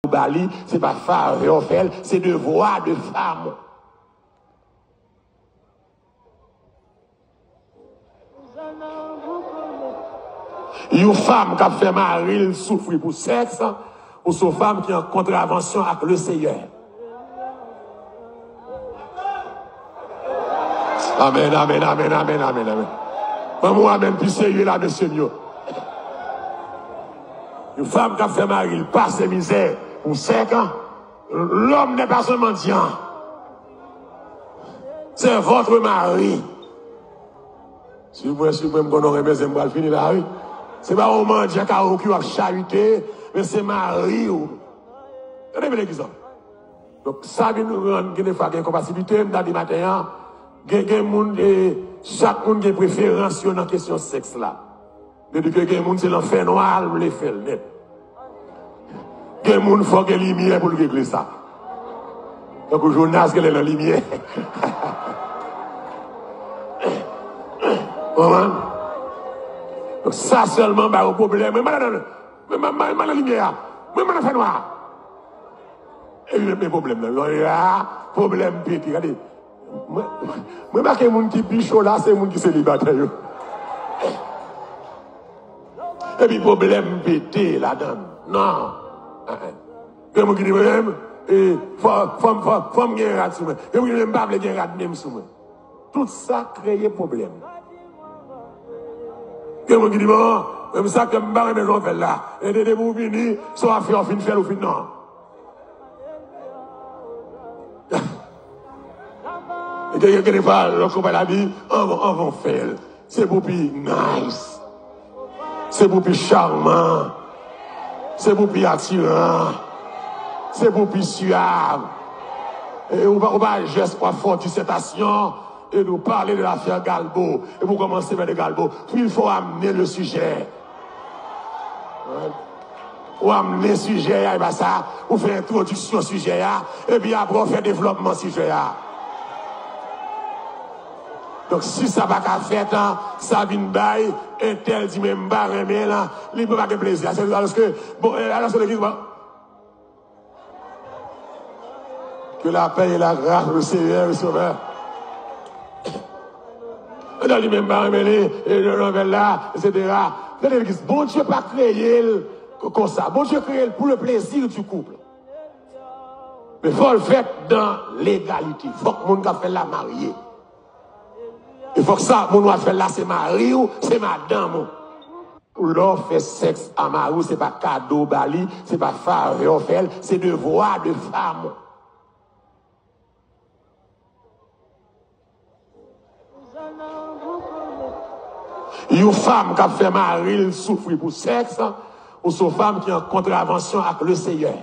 Bali, c'est pas faveur fait, c'est devoir de femme. Une femme qui a fait mari souffrir pour sexe, ou une femme qui est en contravention avec le Seigneur. Amen, amen, amen, amen, amen, amen. Moi, amen, puis sérieux là, monsieur mieux. Une femme qui a fait mari, passe misère pour 5 ans. L'homme n'est pas un mendiant. C'est votre mari. Si vous me connaissez, mais je vais finir là, oui. C'est pas un mendiant qui a charité, mais c'est mari. Tenez bien l'exemple. Donc, ça vient nous rendre qu'il y a une compatibilité, dans le matin, chaque monde a une préférence sur la question de sexe là. Depuis que les gens c'est l'enfer noir, vous les faites net. Les gens faut que les lumière pour régler ça. Donc, le Jonas, quelle est la lumière? Donc, ça seulement, bah, au problème. Mais la lumière, mais la fait noir. Et il y a des problèmes là. Il y a problème petit. Regardez. Moi, je vois que les gens qui pichent là, c'est les gens qui sont célibataires. Et puis, problème pété là-dedans. Non. Il y a des gens qui disent, même, faut me gagner sous moi. Il y a des gens qui ne gagner même sous moi. Tout ça crée problème. Il y a des gens qui disent, bon, même ça que je me mais je fais là. Et dès que vous venez, soit fait, on finit faire ou finit non. Et quelque part, le copain a dit, on va faire. C'est pour plus nice. C'est pour plus charmant. C'est pour plus attirant. C'est pour plus suave. Et on va geste pour forte dissertation et nous parler de l'affaire Galbo. Et pour commencer par le Galbo, puis il faut amener le sujet. Ou amener le sujet, et bien ça, ou faire introduction au sujet, et puis après on fait développement sujet. Donc si ça va qu'à faire, ça vient bail, et tel dit même pas remet là, il ne peut pas de plaisir. Alors que, bon, alors que l'église, que la paix et la grâce du Seigneur, le Sauveur. Et dans les mêmes remet, et le nouvelle là, etc. L'église, bon Dieu pas créé comme ça. Bon Dieu créé pour le plaisir du couple. Mais il faut le faire dans l'égalité. Il faut que le monde qui fait la mariée. Il faut que ça, mon doit faire là, c'est mari ou c'est madame. L'on fait sexe à mari, c'est pas cadeau bali, c'est pas faveur fait, c'est devoir de femme. Une femme qui a fait mari souffrir pour sexe, ou une femme qui est en contravention avec le Seigneur.